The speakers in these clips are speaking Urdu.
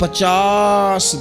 50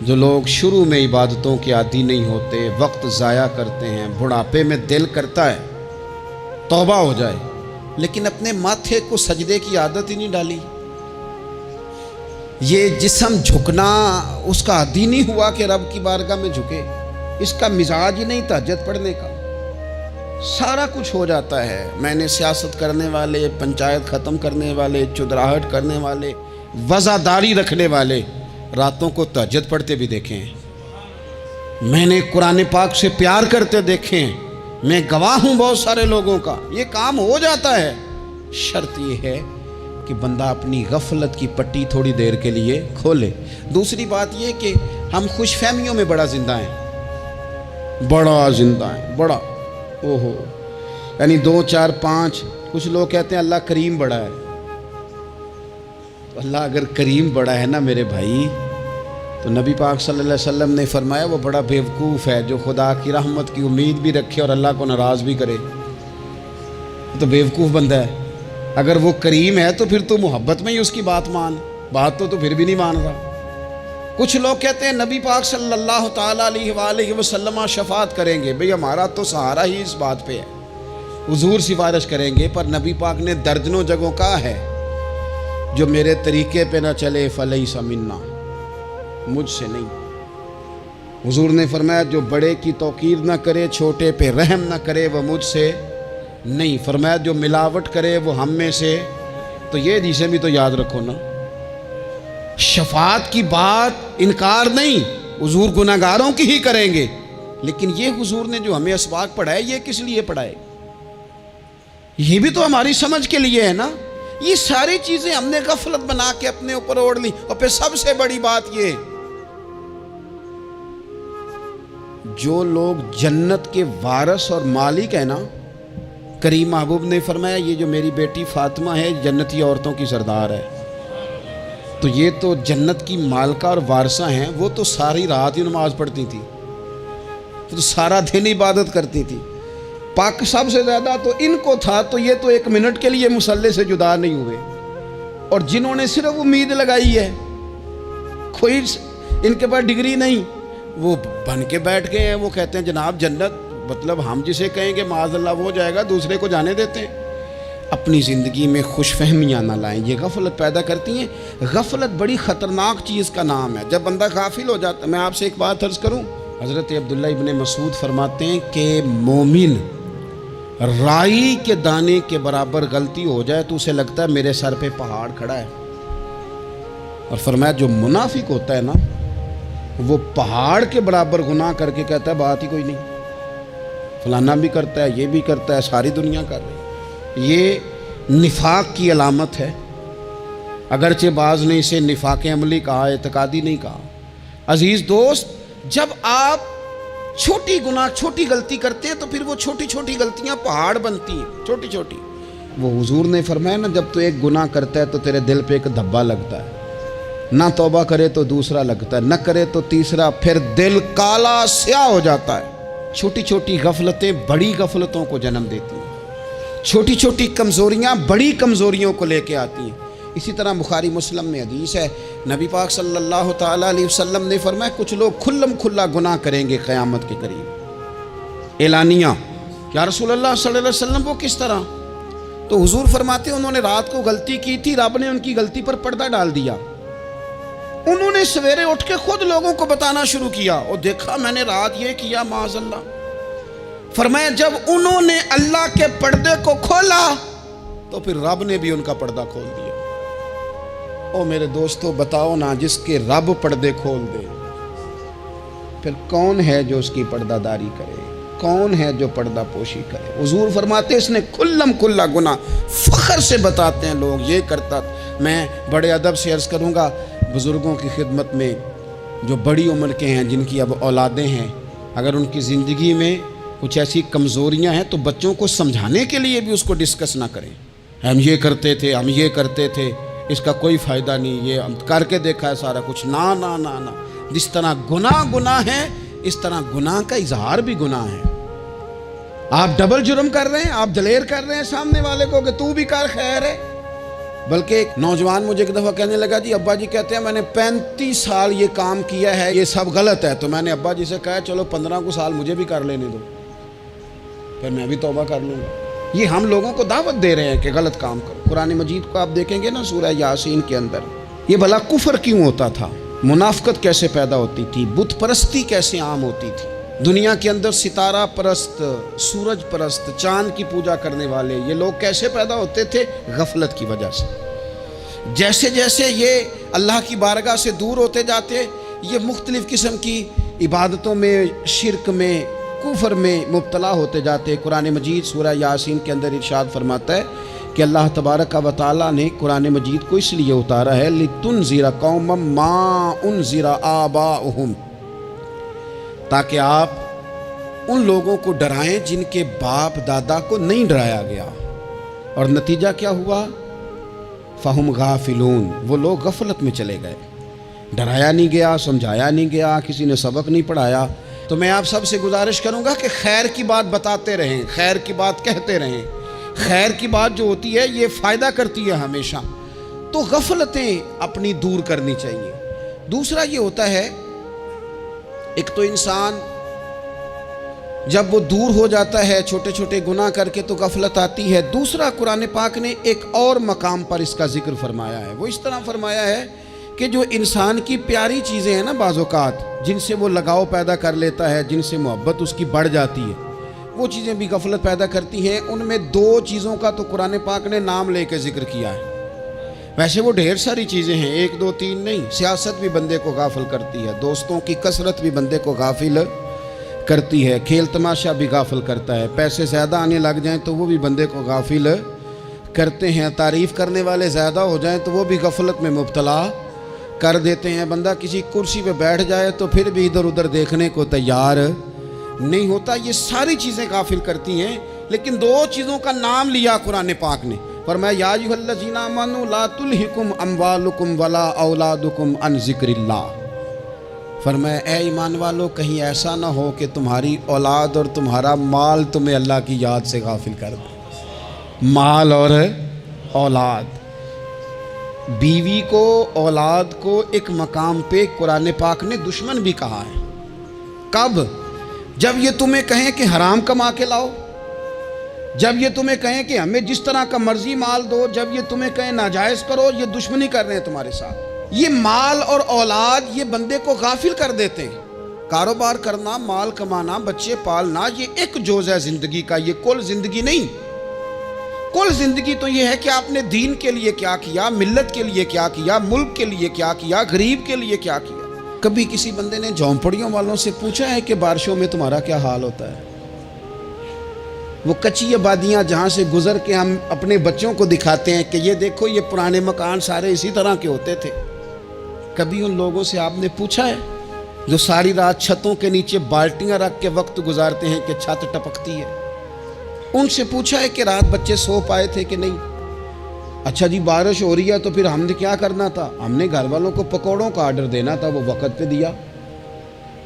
جو لوگ شروع میں عبادتوں کے عادی نہیں ہوتے، وقت ضائع کرتے ہیں، بڑھاپے میں دل کرتا ہے توبہ ہو جائے، لیکن اپنے ماتھے کو سجدے کی عادت ہی نہیں ڈالی۔ یہ جسم جھکنا اس کا عادی نہیں ہوا کہ رب کی بارگاہ میں جھکے، اس کا مزاج ہی نہیں تہجد پڑھنے کا، سارا کچھ ہو جاتا ہے۔ میں نے سیاست کرنے والے، پنچایت ختم کرنے والے، چودراہٹ کرنے والے، وزاداری رکھنے والے راتوں کو تہجد پڑھتے بھی دیکھے ہیں۔ میں نے قرآن پاک سے پیار کرتے دیکھے ہیں، میں گواہ ہوں بہت سارے لوگوں کا، یہ کام ہو جاتا ہے۔ شرط یہ ہے کہ بندہ اپنی غفلت کی پٹی تھوڑی دیر کے لیے کھولے۔ دوسری بات یہ کہ ہم خوش فہمیوں میں بڑا زندہ ہیں، بڑا زندہ ہیں، بڑا یعنی 2 4 5۔ کچھ لوگ کہتے ہیں اللہ کریم بڑا ہے۔ اللہ اگر کریم بڑا ہے نا میرے بھائی، تو نبی پاک صلی اللہ علیہ وسلم نے فرمایا وہ بڑا بیوقوف ہے جو خدا کی رحمت کی امید بھی رکھے اور اللہ کو ناراض بھی کرے، تو بیوقوف بندہ ہے۔ اگر وہ کریم ہے تو پھر تو محبت میں ہی اس کی بات مان، بات تو پھر بھی نہیں مان رہا۔ کچھ لوگ کہتے ہیں نبی پاک صلی اللہ تعالیٰ علیہ وآلہ وسلم شفاعت کریں گے، بھئی ہمارا تو سہارا ہی اس بات پہ ہے، حضور سفارش کریں گے، پر نبی پاک نے درجنوں جگہوں کہا ہے جو میرے طریقے پہ نہ چلے فلیس منا، مجھ سے نہیں۔ حضور نے فرمایا جو بڑے کی توقیر نہ کرے، چھوٹے پہ رحم نہ کرے، وہ مجھ سے نہیں۔ فرمایا جو ملاوٹ کرے وہ ہم میں سے، تو یہ حدیثیں بھی تو یاد رکھو نا۔ شفاعت کی بات انکار نہیں، حضور گناہگاروں کی ہی کریں گے، لیکن یہ حضور نے جو ہمیں اسباق پڑھائے یہ کس لیے پڑھائے؟ یہ بھی تو ہماری سمجھ کے لیے ہے نا۔ یہ ساری چیزیں ہم نے غفلت بنا کے اپنے اوپر اوڑھ لی۔ اور پھر سب سے بڑی بات یہ، جو لوگ جنت کے وارث اور مالک ہیں نا، کریم محبوب نے فرمایا یہ جو میری بیٹی فاطمہ ہے جنتی عورتوں کی سردار ہے، تو یہ تو جنت کی مالکہ اور وارثہ ہیں، وہ تو ساری رات ہی نماز پڑھتی تھی، تو سارا دن عبادت کرتی تھی۔ پاک سب سے زیادہ تو ان کو تھا، تو یہ تو 1 منٹ کے لیے مصلی سے جدا نہیں ہوئے۔ اور جنہوں نے صرف امید لگائی ہے، کوئی ان کے پاس ڈگری نہیں، وہ بن کے بیٹھ گئے ہیں، وہ کہتے ہیں جناب جنت، مطلب ہم جسے کہیں گے معاذ اللہ وہ جائے گا، دوسرے کو جانے دیتے ہیں۔ اپنی زندگی میں خوش فہمیاں نہ لائیں، یہ غفلت پیدا کرتی ہیں۔ غفلت بڑی خطرناک چیز کا نام ہے۔ جب بندہ غافل ہو جاتا ہے، میں آپ سے ایک بات عرض کروں، حضرت عبداللہ ابن مسعود فرماتے ہیں کہ مومن رائی کے دانے کے برابر غلطی ہو جائے تو اسے لگتا ہے میرے سر پہ پہاڑ کھڑا ہے، اور فرمایا جو منافق ہوتا ہے نا، وہ پہاڑ کے برابر گناہ کر کے کہتا ہے بات ہی کوئی نہیں، فلانا بھی کرتا ہے، یہ بھی کرتا ہے، ساری دنیا کر رہی ہے۔ یہ نفاق کی علامت ہے، اگرچہ بعض نے اسے نفاق عملی کہا، اعتقادی نہیں کہا۔ عزیز دوست، جب آپ چھوٹی گناہ چھوٹی غلطی کرتے ہیں تو پھر وہ چھوٹی چھوٹی غلطیاں پہاڑ بنتی ہیں، چھوٹی چھوٹی۔ وہ حضور نے فرمایا نا، جب تو ایک گناہ کرتا ہے تو تیرے دل پہ ایک دھبا لگتا ہے، نہ توبہ کرے تو دوسرا لگتا ہے، نہ کرے تو تیسرا، پھر دل کالا سیاہ ہو جاتا ہے۔ چھوٹی چھوٹی غفلتیں بڑی غفلتوں کو جنم دیتی ہیں، چھوٹی چھوٹی کمزوریاں بڑی کمزوریوں کو لے کے آتی ہیں۔ اسی طرح بخاری مسلم میں حدیث ہے، نبی پاک صلی اللہ تعالیٰ علیہ وسلم نے فرمایا کچھ لوگ کھلم کھلا گناہ کریں گے قیامت کے قریب، اعلانیہ۔ یا رسول اللہ صلی اللہ علیہ وسلم وہ کس طرح؟ تو حضور فرماتے ہیں انہوں نے رات کو غلطی کی تھی، رب نے ان کی غلطی پر پردہ ڈال دیا، انہوں نے سویرے اٹھ کے خود لوگوں کو بتانا شروع کیا، اور دیکھا میں نے رات یہ کیا، معاذ اللہ۔ فرمایا جب انہوں نے اللہ کے پردے کو کھولا تو پھر رب نے بھی ان کا پردہ کھول دیا۔ او میرے دوستو بتاؤ نا، جس کے رب پردے کھول دے پھر کون ہے جو اس کی پردہ داری کرے؟ کون ہے جو پردہ پوشی کرے؟ حضور فرماتے اس نے کھلم کھلا گناہ، فخر سے بتاتے ہیں لوگ یہ کرتا۔ میں بڑے ادب سے عرض کروں گا بزرگوں کی خدمت میں، جو بڑی عمر کے ہیں، جن کی اب اولادیں ہیں، اگر ان کی زندگی میں کچھ ایسی کمزوریاں ہیں تو بچوں کو سمجھانے کے لیے بھی اس کو ڈسکس نہ کریں، ہم یہ کرتے تھے، ہم یہ کرتے تھے، اس کا کوئی فائدہ نہیں، یہ ہم کر کے دیکھا ہے سارا کچھ۔ نہ نہ نہ نہ، جس طرح گناہ ہے اس طرح گناہ کا اظہار بھی گناہ ہے۔ آپ ڈبل جرم کر رہے ہیں، آپ دلیر کر رہے ہیں سامنے والے کو کہ تو بھی کر، خیر ہے، بلکہ ایک نوجوان مجھے ایک دفعہ کہنے لگا جی ابا جی کہتے ہیں میں نے 35 سال یہ کام کیا ہے، یہ سب غلط ہے. تو میں نے ابا جی سے کہا چلو 15 کو سال مجھے بھی کر لینے دو، پھر میں بھی توبہ کر لوں گا. یہ ہم لوگوں کو دعوت دے رہے ہیں کہ غلط کام کرو. قرآن مجید کو آپ دیکھیں گے نا سورہ یاسین کے اندر، یہ بھلا کفر کیوں ہوتا تھا، منافقت کیسے پیدا ہوتی تھی، بت پرستی کیسے عام ہوتی تھی. دنیا کے اندر ستارہ پرست، سورج پرست، چاند کی پوجا کرنے والے یہ لوگ کیسے پیدا ہوتے تھے؟ غفلت کی وجہ سے. جیسے جیسے یہ اللہ کی بارگاہ سے دور ہوتے جاتے، یہ مختلف قسم کی عبادتوں میں، شرک میں، کفر میں مبتلا ہوتے جاتے. قرآن مجید سورہ یاسین کے اندر ارشاد فرماتا ہے کہ اللہ تبارک و تعالیٰ نے قرآن مجید کو اس لیے اتارا ہے لِتُنذِرَ قَوْمًا مَا أُنذِرَ آبَاؤُهُمْ، تاکہ آپ ان لوگوں کو ڈرائیں جن کے باپ دادا کو نہیں ڈرایا گیا. اور نتیجہ کیا ہوا؟ فَهُمْ غَافِلُونَ، وہ لوگ غفلت میں چلے گئے. ڈرایا نہیں گیا، سمجھایا نہیں گیا، کسی نے سبق نہیں پڑھایا. تو میں آپ سب سے گزارش کروں گا کہ خیر کی بات بتاتے رہیں، خیر کی بات کہتے رہیں. خیر کی بات جو ہوتی ہے یہ فائدہ کرتی ہے ہمیشہ. تو غفلتیں اپنی دور کرنی چاہیے. دوسرا یہ ہوتا ہے، ایک تو انسان جب وہ دور ہو جاتا ہے چھوٹے چھوٹے گناہ کر کے تو غفلت آتی ہے. دوسرا قرآن پاک نے ایک اور مقام پر اس کا ذکر فرمایا ہے. وہ اس طرح فرمایا ہے کہ جو انسان کی پیاری چیزیں ہیں نا بعض اوقات، جن سے وہ لگاؤ پیدا کر لیتا ہے، جن سے محبت اس کی بڑھ جاتی ہے، وہ چیزیں بھی غفلت پیدا کرتی ہیں. ان میں 2 چیزوں کا تو قرآن پاک نے نام لے کے ذکر کیا ہے. ویسے وہ ڈھیر ساری چیزیں ہیں، 1 2 3 نہیں. سیاست بھی بندے کو غافل کرتی ہے، دوستوں کی کثرت بھی بندے کو غافل کرتی ہے، کھیل تماشا بھی غافل کرتا ہے، پیسے زیادہ آنے لگ جائیں تو وہ بھی بندے کو غافل کرتے ہیں، تعریف کرنے والے زیادہ ہو جائیں تو وہ بھی غفلت میں مبتلا کر دیتے ہیں. بندہ کسی کرسی پہ بیٹھ جائے تو پھر بھی ادھر ادھر دیکھنے کو تیار نہیں ہوتا. یہ ساری چیزیں غافل کرتی ہیں. لیکن 2 چیزوں کا نام لیا قرآن پاک نے، فرمایا یا ایھا الذین آمنوا لا تلھکم اموالکم ولا اولادکم عن ذکر اللہ. فرمایا اے ایمان والو، کہیں ایسا نہ ہو کہ تمہاری اولاد اور تمہارا مال تمہیں اللہ کی یاد سے غافل کر دے. مال اور اولاد، بیوی کو، اولاد کو ایک مقام پہ قرآن پاک نے دشمن بھی کہا ہے. کب؟ جب یہ تمہیں کہیں کہ حرام کما کے لاؤ، جب یہ تمہیں کہیں کہ ہمیں جس طرح کا مرضی مال دو، جب یہ تمہیں کہیں ناجائز کرو، یہ دشمنی کر رہے ہیں تمہارے ساتھ. یہ مال اور اولاد یہ بندے کو غافل کر دیتے ہیں. کاروبار کرنا، مال کمانا، بچے پالنا، یہ ایک جز ہے زندگی کا، یہ کل زندگی نہیں. کل زندگی تو یہ ہے کہ آپ نے دین کے لیے کیا کیا، ملت کے لیے کیا کیا، ملک کے لیے کیا کیا، غریب کے لیے کیا کیا. کبھی کسی بندے نے جھونپڑیوں والوں سے پوچھا ہے کہ بارشوں میں تمہارا کیا حال ہوتا ہے؟ وہ کچی آبادیاں جہاں سے گزر کے ہم اپنے بچوں کو دکھاتے ہیں کہ یہ دیکھو یہ پرانے مکان سارے اسی طرح کے ہوتے تھے. کبھی ان لوگوں سے آپ نے پوچھا ہے جو ساری رات چھتوں کے نیچے بالٹیاں رکھ کے وقت گزارتے ہیں کہ چھت ٹپکتی ہے؟ ان سے پوچھا ہے کہ رات بچے سو پائے تھے کہ نہیں؟ اچھا جی بارش ہو رہی ہے تو پھر ہم نے کیا کرنا تھا؟ ہم نے گھر والوں کو پکوڑوں کا آرڈر دینا تھا، وہ وقت پہ دیا.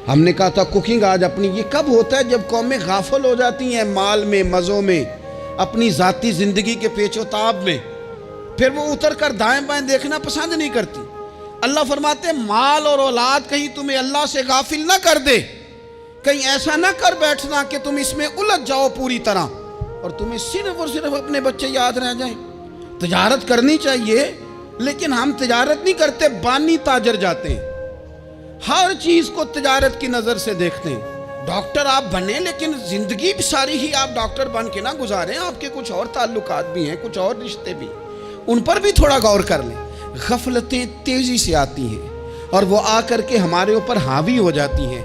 ہم نے کہا تھا کوکنگ آج اپنی. یہ کب ہوتا ہے؟ جب قومیں غافل ہو جاتی ہیں مال میں، مزوں میں، اپنی ذاتی زندگی کے پیچ و تاب میں، پھر وہ اتر کر دائیں بائیں دیکھنا پسند نہیں کرتی. اللہ فرماتے ہیں مال اور اولاد کہیں تمہیں اللہ سے غافل نہ کر دے، کہیں ایسا نہ کر بیٹھنا کہ تم اس میں الجھ جاؤ پوری طرح اور تمہیں صرف اور صرف اپنے بچے یاد رہ جائیں. تجارت کرنی چاہیے لیکن ہم تجارت نہیں کرتے، بانی تاجر جاتے ہیں. ہر چیز کو تجارت کی نظر سے دیکھتے ہیں. ڈاکٹر آپ بنے لیکن زندگی ساری ہی آپ ڈاکٹر بن کے نہ گزاریں. آپ کے کچھ اور تعلقات بھی ہیں، کچھ اور رشتے بھی، ان پر بھی تھوڑا غور کر لیں. غفلتیں تیزی سے آتی ہیں اور وہ آ کر کے ہمارے اوپر حاوی ہو جاتی ہیں.